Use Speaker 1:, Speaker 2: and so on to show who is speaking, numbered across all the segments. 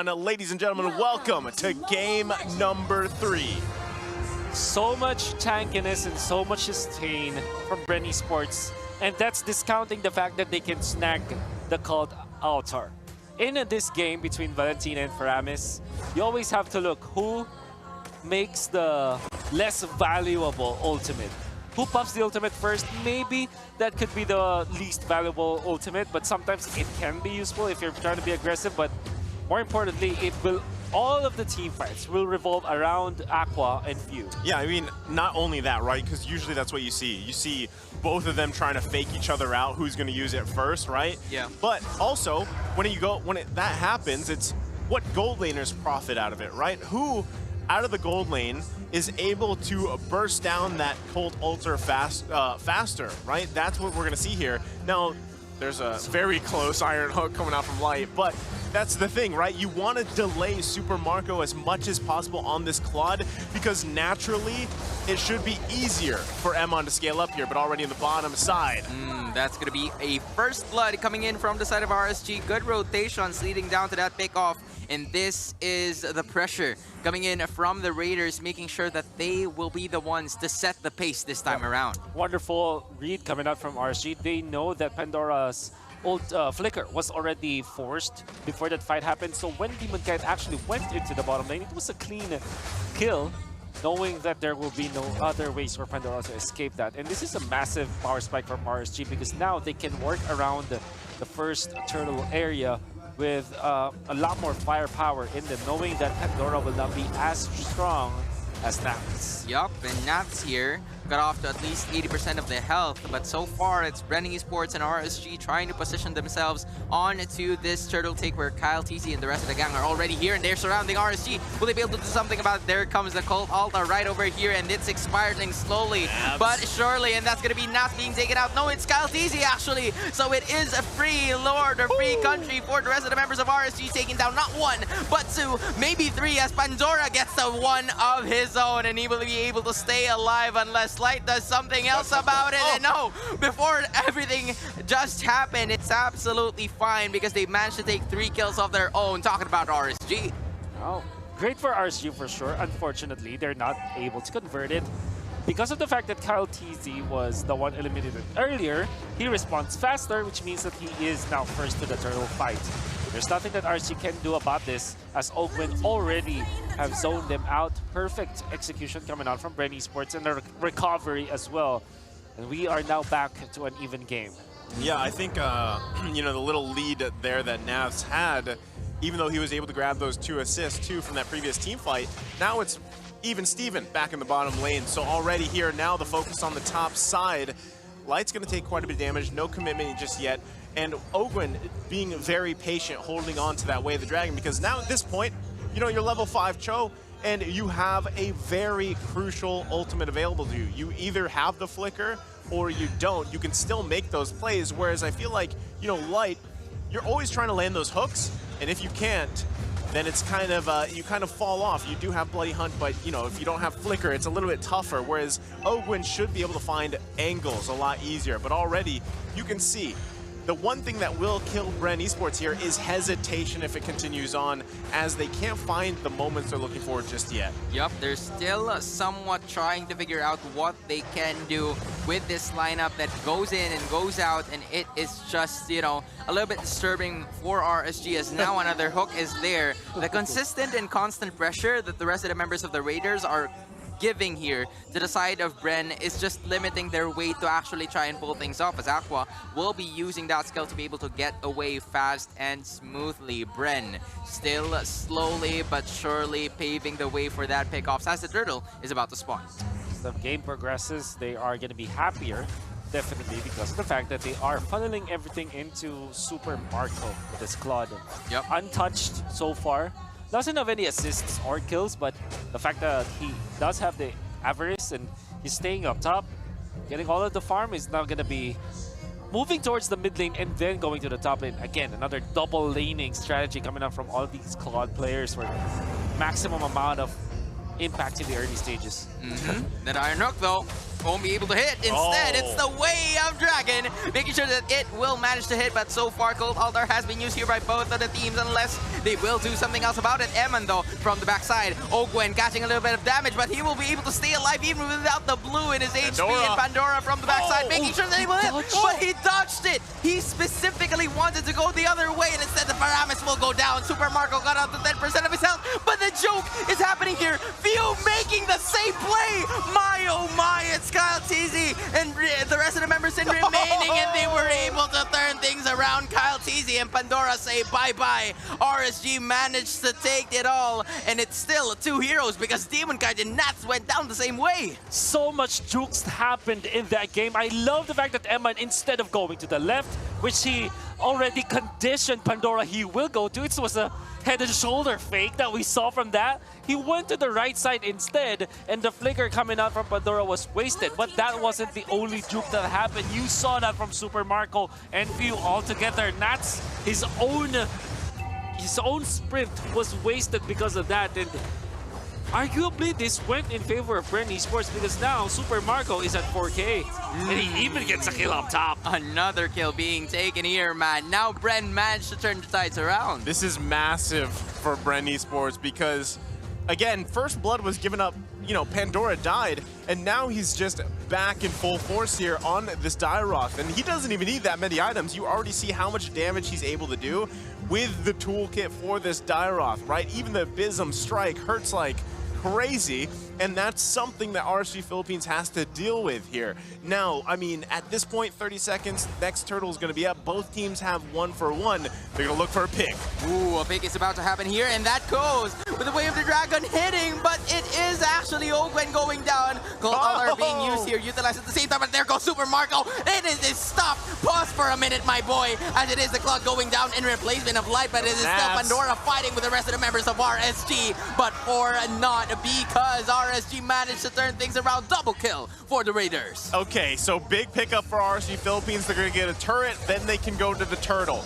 Speaker 1: on, ladies and gentlemen? Welcome to game number 3.
Speaker 2: So much tankiness and so much sustain from Bren Esports, and that's discounting the fact that they can snag the cult altar. In this game between Valentina and Faramis, you always have to look who makes the less valuable ultimate. Who pops the ultimate first? Maybe that could be the least valuable ultimate, but sometimes it can be useful if you're trying to be aggressive. But more importantly, all of the team fights will revolve around Aqua and Few.
Speaker 1: Yeah, I mean, not only that, right? Because usually that's what you see. You see both of them trying to fake each other out, who's going to use it first, right?
Speaker 3: Yeah.
Speaker 1: But also, that happens, it's what gold laners profit out of it, right? Who out of the gold lane is able to burst down that cult altar faster, right? That's what we're going to see here. Now, there's a very close Iron Hook coming out from Light, but that's the thing, right? You want to delay Super Marco as much as possible on this Claude because naturally it should be easier for Emon to scale up here, but already in the bottom side.
Speaker 3: That's going to be a first blood coming in from the side of RSG. Good rotations leading down to that pickoff. And this is the pressure coming in from the Raiders, making sure that they will be the ones to set the pace this time around.
Speaker 2: Wonderful read coming out from RSG. They know that Pandora's old flicker was already forced before that fight happened. So when Demon Knight actually went into the bottom lane, it was a clean kill, knowing that there will be no other ways for Pandora to escape that. And this is a massive power spike from RSG because now they can work around the first turtle area with a lot more firepower in them, knowing that Pandora will not be as strong as Nats.
Speaker 3: Yup, and Nats here got off to at least 80% of their health, but so far it's Bren Esports and RSG trying to position themselves onto this turtle take where Kyle, TZ, and the rest of the gang are already here and they're surrounding RSG. Will they be able to do something about it? There comes the cult altar right over here and it's expiring slowly, but surely, and that's gonna be Nats being taken out. No, it's Kyle, TZ actually, so it is a free lord or free country for the rest of the members of RSG, taking down not one, but two, maybe three, as Pandora gets the one of his own and he will be able to stay alive unless Light does something else about it. And no, before everything just happened, it's absolutely fine because they managed to take 3 kills of their own. Talking about RSG.
Speaker 2: Oh, great for RSG for sure. Unfortunately, they're not able to convert it. Because of the fact that Kyle TZ was the one eliminated earlier, he responds faster, which means that he is now first to the turtle fight. There's nothing that RSG can do about this, as Ogwin already have zoned them out. Perfect execution coming out from Bren Esports and the recovery as well. And we are now back to an even game.
Speaker 1: Yeah, I think, you know, the little lead there that Navs had, even though he was able to grab those 2 assists too from that previous team fight, now it's even Steven back in the bottom lane. So already here, now the focus on the top side. Light's going to take quite a bit of damage, no commitment just yet. And Ogwin being very patient, holding on to that Way of the Dragon, because now at this point, you know, you're level 5 Cho, and you have a very crucial ultimate available to you. You either have the flicker or you don't. You can still make those plays, whereas I feel like, you know, Light, you're always trying to land those hooks, and if you can't, then it's kind of, you kind of fall off. You do have Bloody Hunt, but, you know, if you don't have Flicker, it's a little bit tougher, whereas Ogwin should be able to find angles a lot easier. But already, you can see, the one thing that will kill Bren Esports here is hesitation if it continues on, as they can't find the moments they're looking for just yet.
Speaker 3: Yup, they're still somewhat trying to figure out what they can do with this lineup that goes in and goes out, and it is just, you know, a little bit disturbing for RSG as now another hook is there. The consistent and constant pressure that the rest of the members of the Raiders are giving here to the side of Bren is just limiting their way to actually try and pull things off, as Aqua will be using that skill to be able to get away fast and smoothly. Bren still slowly but surely paving the way for that pickoffs as the turtle is about to spawn.
Speaker 2: As the game progresses, they are going to be happier, definitely, because of the fact that they are funneling everything into Super Marco with this Claude.
Speaker 3: Yep.
Speaker 2: Untouched so far. Doesn't have any assists or kills, but the fact that he does have the avarice and he's staying up top, getting all of the farm, is now going to be moving towards the mid lane and then going to the top lane. Again, another double laning strategy coming up from all these Claude players for maximum amount of impact in the early stages.
Speaker 3: That Iron Hook, though, won't be able to hit. Instead, it's the Way of Dragon, making making sure that it will manage to hit, but so far Cold Altar has been used here by both of the teams unless they will do something else about it. Eman though, from the backside, Ogwen catching a little bit of damage, but he will be able to stay alive even without the blue in his HP, and Pandora from the backside making sure that he will hit, but he dodged it! He specifically wanted to go the other way, and instead the Paramis will go down. Super Marco got out to 10% of his health, but the joke is happening here. Theo making the same play! My oh my, it's Kyle Teasy and the rest of the members in remaining, and they were able to turn things around. Kyle Teasy and Pandora say bye-bye. RSG managed to take it all, and it's still 2 heroes because Demon Kite and Nats went down the same way.
Speaker 2: So much jukes happened in that game. I love the fact that Eman, instead of going to the left, which he already conditioned Pandora he will go to, it was a head and shoulder fake that we saw from that. He went to the right side instead, and the flicker coming out from Pandora was wasted. But that wasn't the only juke that happened. You saw that from Super Marco and Few all together. Nats, his own sprint was wasted because of that. And arguably, this went in favor of Bren Esports because now Super Marco is at 4K. And he even gets a kill up top.
Speaker 3: Another kill being taken here, man. Now Bren managed to turn the tides around.
Speaker 1: This is massive for Bren Esports because, again, First Blood was given up, you know, Pandora died, and now he's just back in full force here on this Dairoth. And he doesn't even need that many items. You already see how much damage he's able to do with the toolkit for this Dairoth, right? Even the Abysm strike hurts like crazy, and that's something that RSG Philippines has to deal with here. Now, I mean, at this point, 30 seconds, next turtle is going to be up. Both teams have 1 for 1. They're going to look for a pick.
Speaker 3: Ooh, a pick is about to happen here, and that goes with the Way of the Dragon hitting, but it is actually Ogwen going down. Gold Altar being used here, utilized at the same time, but there goes Super Marco. It is stopped. Pause for a minute, my boy, as it is the clock going down in replacement of light, but it is still Pandora fighting with the rest of the members of RSG, but for not because RSG managed to turn things around. Double kill for the Raiders.
Speaker 1: Okay, so big pickup for RSG Philippines. They're going to get a turret, then they can go to the turtle.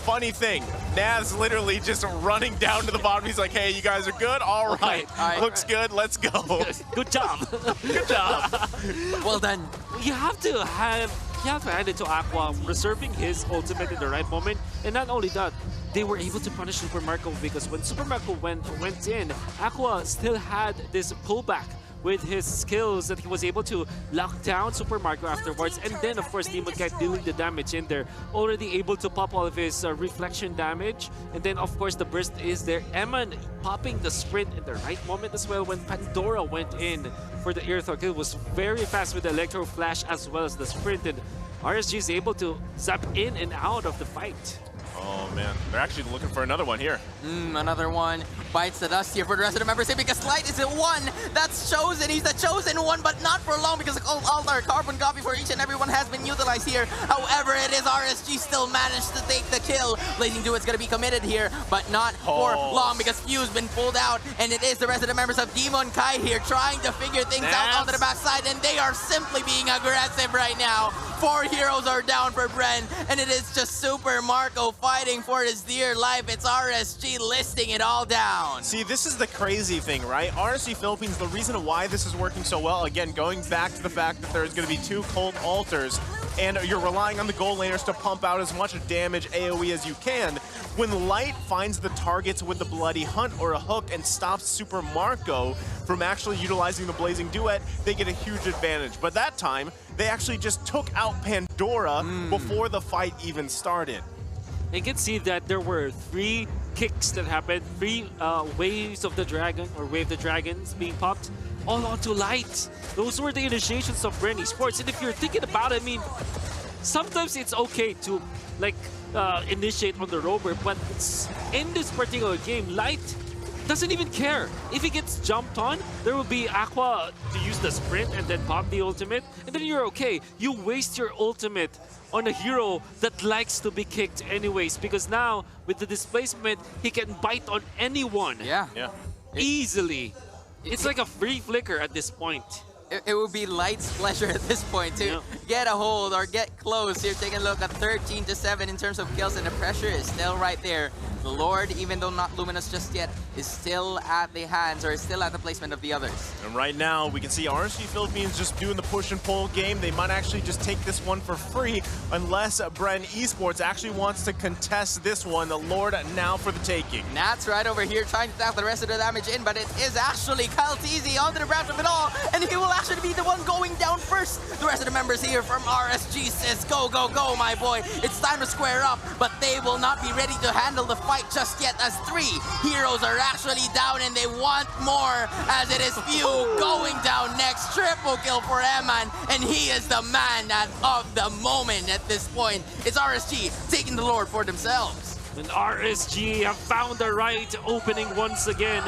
Speaker 1: Funny thing, Naz literally just running down to the bottom. He's like, hey, you guys are good? All right. Looks good. Let's go.
Speaker 2: Good job. Good job.
Speaker 3: Well done.
Speaker 2: You have to hand it to Aqua, reserving his ultimate in the right moment. And not only that, they were able to punish Super Marco because when Super Marco went in, Aqua still had this pullback with his skills that he was able to lock down Super Marco afterwards. And then, of course, Demon Kite dealing the damage in there, already able to pop all of his reflection damage. And then, of course, the burst is there. Eman popping the sprint in the right moment as well when Pandora went in for the Earthquake. It was very fast with the Electro Flash as well as the sprint. And RSG is able to zap in and out of the fight.
Speaker 1: Oh, man. They're actually looking for another one here.
Speaker 3: Another one bites the dust here for the rest of the members here because Light is the one that's chosen. He's the chosen one, but not for long because the Cold Altar carbon copy for each and every one has been utilized here. However, it is RSG still managed to take the kill. Blazing Duet's going to be committed here, but not for long because Few's been pulled out, and it is the rest of the members of Demon Kai here trying to figure things out onto the backside, and they are simply being aggressive right now. 4 heroes are down for Bren, and it is just Super Marco fighting for his dear life. It's RSG listing it all down.
Speaker 1: See, this is the crazy thing, right? RSG Philippines, the reason why this is working so well, again, going back to the fact that there's going to be 2 Cold Altars, and you're relying on the gold laners to pump out as much damage AoE as you can. When Light finds the targets with the Bloody Hunt or a hook and stops Super Marco from actually utilizing the Blazing Duet, they get a huge advantage. But that time, they actually just took out Pandora before the fight even started.
Speaker 2: You can see that there were 3 kicks that happened, 3 waves of the dragon, or wave the dragons being popped, all onto Light. Those were the initiations of Bren Esports. And if you're thinking about it, I mean, sometimes it's okay to like initiate on the rover, but in this particular game, Light doesn't even care. If he gets jumped on, there will be Aqua to use the sprint and then pop the ultimate, and then you're okay. You waste your ultimate on a hero that likes to be kicked anyways, because now with the displacement, he can bite on anyone.
Speaker 3: Yeah.
Speaker 2: Easily. It's like a free flicker at this point.
Speaker 3: It would be Light's pleasure at this point to get a hold or get close here. Taking a look at 13-7 in terms of kills, and the pressure is still right there. The Lord, even though not luminous just yet, is still at the hands or is still at the placement of the others.
Speaker 1: And right now, we can see RSG Philippines just doing the push and pull game. They might actually just take this one for free unless Bren Esports actually wants to contest this one. The Lord now for the taking.
Speaker 3: Nats right over here trying to tackle the rest of the damage in, but it is actually Kyle Teasy onto the branch of it all, and he will actually be the one going down first. The rest of the members here from RSG says, go, go, go, my boy. It's time to square up, but they will not be ready to handle the fight just yet, as 3 heroes are actually down and they want more, as it is Few going down next. Triple kill for Eman, and he is the man of the moment at this point. It's RSG taking the Lord for themselves.
Speaker 2: And RSG have found the right opening once again.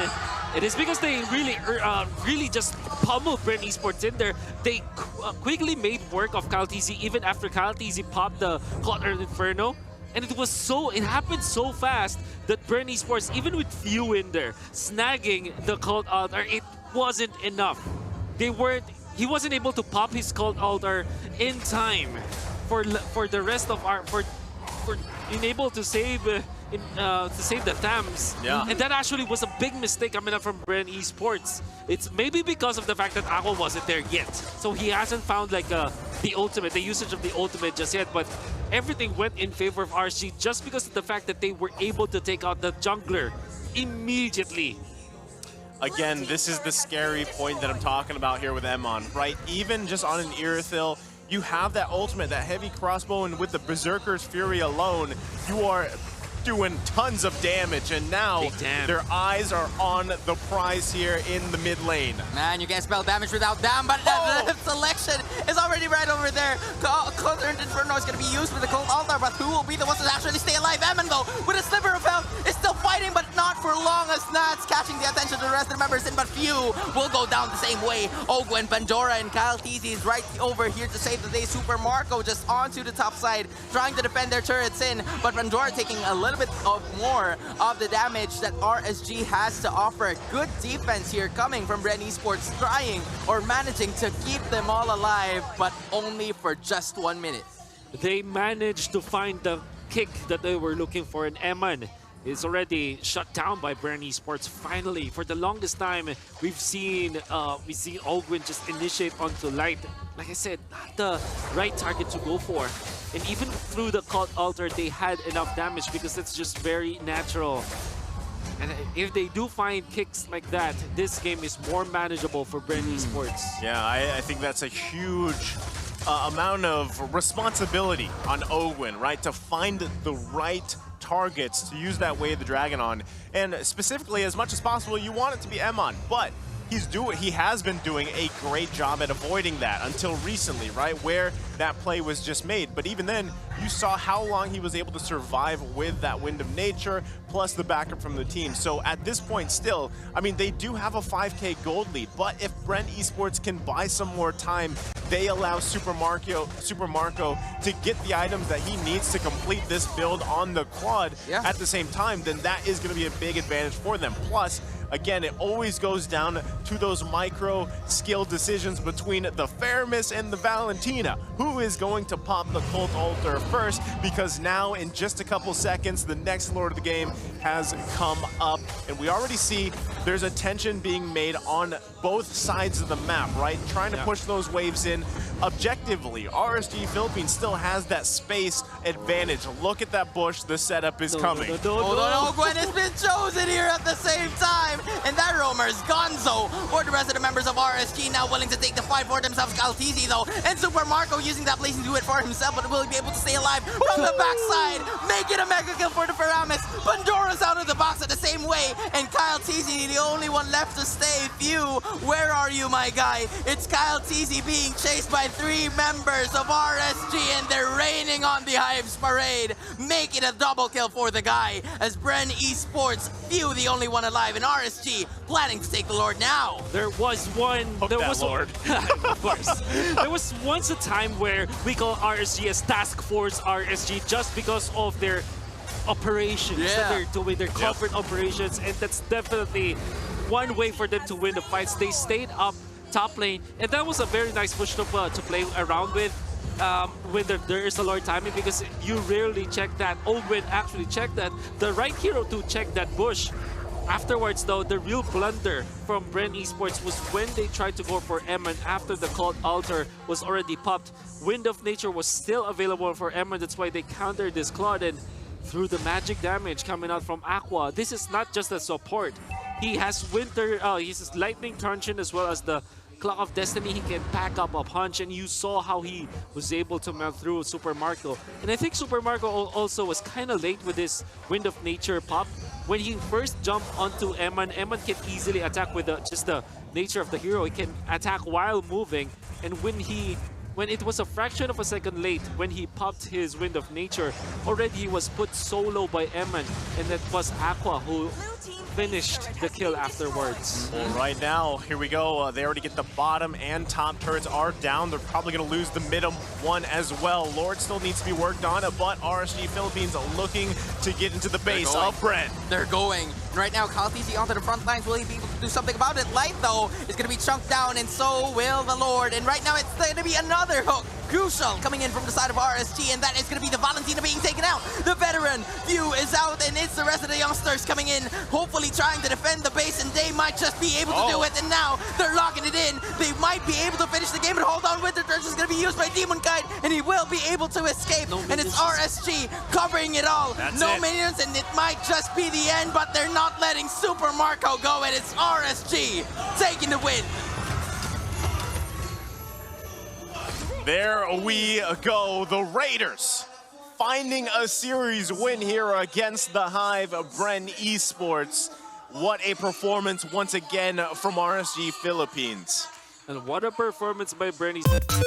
Speaker 2: It is because they really just pummeled Bren Esports in there. They quickly made work of Kyle TZ even after Kyle TZ popped the Caught Earth Inferno. And it happened so fast that Bren Esports, even with Few in there, snagging the Cult Altar, it wasn't enough. He wasn't able to pop his Cult Altar in time for the rest of for being able to save the Thames.
Speaker 1: Yeah.
Speaker 2: And that actually was a big mistake coming up from Bren Esports. It's maybe because of the fact that Ako wasn't there yet. So he hasn't found like the usage of the ultimate just yet, but everything went in favor of RSG just because of the fact that they were able to take out the jungler immediately.
Speaker 1: Again, this is the scary point that I'm talking about here with Emon, right? Even just on an Irithyll, you have that ultimate, that heavy crossbow, and with the Berserker's Fury alone, you are doing tons of damage, and now their eyes are on the prize here in the mid lane.
Speaker 3: Man, you can't spell damage without damn, but the selection is already right over there. Cult Earth Inferno is going to be used with the Cult Altar, but who will be the ones to actually stay alive? Eman, though, with a sliver of health, is still fighting, but not for long, as Nats catching the attention of the rest of the members in, but Few will go down the same way. Ogwen, Pandora, and Kyle TZ is right over here to save the day. Super Marco just onto the top side, trying to defend their turrets in, but Pandora taking a little bit of more of the damage that RSG has to offer. Good defense here coming from Bren Esports, trying or managing to keep them all alive, but only for just 1 minute.
Speaker 2: They managed to find the kick that they were looking for, and Eman is already shut down by Bren Esports. Finally, for the longest time, we've seen Ogwen just initiate onto Light. Like I said, not the right target to go for. And even through the Cult Altar, they had enough damage because it's just very natural. And if they do find kicks like that, this game is more manageable for Bren Esports.
Speaker 1: Yeah, I think that's a huge amount of responsibility on Ogwen, right? To find the right targets to use that Way of the Dragon on. And specifically, as much as possible, you want it to be Emon, but he has been doing a great job at avoiding that until recently, right? Where that play was just made. But even then, you saw how long he was able to survive with that Wind of Nature, plus the backup from the team. So at this point still, I mean, they do have a 5K gold lead, but if Bren Esports can buy some more time, they allow Super Marco to get the items that he needs to complete this build on the quad at the same time, then that is going to be a big advantage for them. Plus, again, it always goes down to those micro skill decisions between the Faramis and the Valentina. Who is going to pop the Cult Altar first? Because now, in just a couple seconds, the next Lord of the game has come up. And we already see there's a tension being made on both sides of the map, right? Trying to push those waves in. Objectively, RSG Philippines still has that space advantage. Look at that bush. The setup is coming.
Speaker 3: Ogwen has been chosen here at the same time. And that roamer is gonzo for the rest of the members of RSG, now willing to take the fight for themselves. Kaltizi though, and Super Marco using that place to do it for himself, but will he be able to stay alive from the backside? Make it a mega kill for the Faramis. Pandora's out of the box at the same way, and Kyle Teasy, the only one left to stay. Few, where are you, my guy? It's Kyle Teasy being chased by 3 members of RSG, and they're raining on the Hives parade. Make it a double kill for the guy, as Bren Esports, Few the only one alive, and RSG planning to take the Lord now.
Speaker 2: There was one...
Speaker 1: Lord.
Speaker 2: Of course. There was once a time where we call RSG as Task Force RSG just because of their operations that they're doing, their covert operations, and that's definitely one way for them to win the fights. They stayed up top lane, and that was a very nice push to play around with. when there is a Lord timing, because you rarely check that. Owen actually checked that. The right hero to check that bush. Afterwards, though, the real blunder from Bren Esports was when they tried to go for Eman after the called altar was already popped. Wind of Nature was still available for Eman. That's why they countered this Claude, and through the magic damage coming out from Aqua, this is not just a support. He has he has Lightning Truncheon as well as the Clock of Destiny. He can pack up a punch, and you saw how he was able to melt through Super Marco. And I think Super Marco also was kind of late with this Wind of Nature pop. When he first jumped onto Eman, Eman can easily attack with just the nature of the hero. He can attack while moving, and when it was a fraction of a second late, when he popped his Wind of Nature, already he was put solo by Eman, and that was Aqua who finished the kill afterwards.
Speaker 1: Well, right now, here we go. They already get the bottom and top turrets are down. They're probably going to lose the mid one as well. Lord still needs to be worked on, but RSG Philippines looking to get into the base of Bren.
Speaker 3: They're going. And right now, Kaltisi onto the front lines. Will he be able to do something about it? Light, though, is going to be chunked down, and so will the Lord. And right now, it's going to be another hook. Crucial coming in from the side of RSG, and that is going to be the Valentina being taken out. The veteran view is out, and it's the rest of the youngsters coming in, hopefully trying to defend the base, and they might just be able to do it. And now they're locking it in. They might be able to finish the game, but hold on, Winter Dirge is going to be used by Demon Kite, and he will be able to escape. And it's RSG covering it all. No minions, and it might just be the end, but they're not letting Super Marco go, and it's RSG taking the win.
Speaker 1: There we go, the Raiders finding a series win here against the Hive Bren Esports. What a performance once again from RSG Philippines.
Speaker 2: And what a performance by Bren Esports.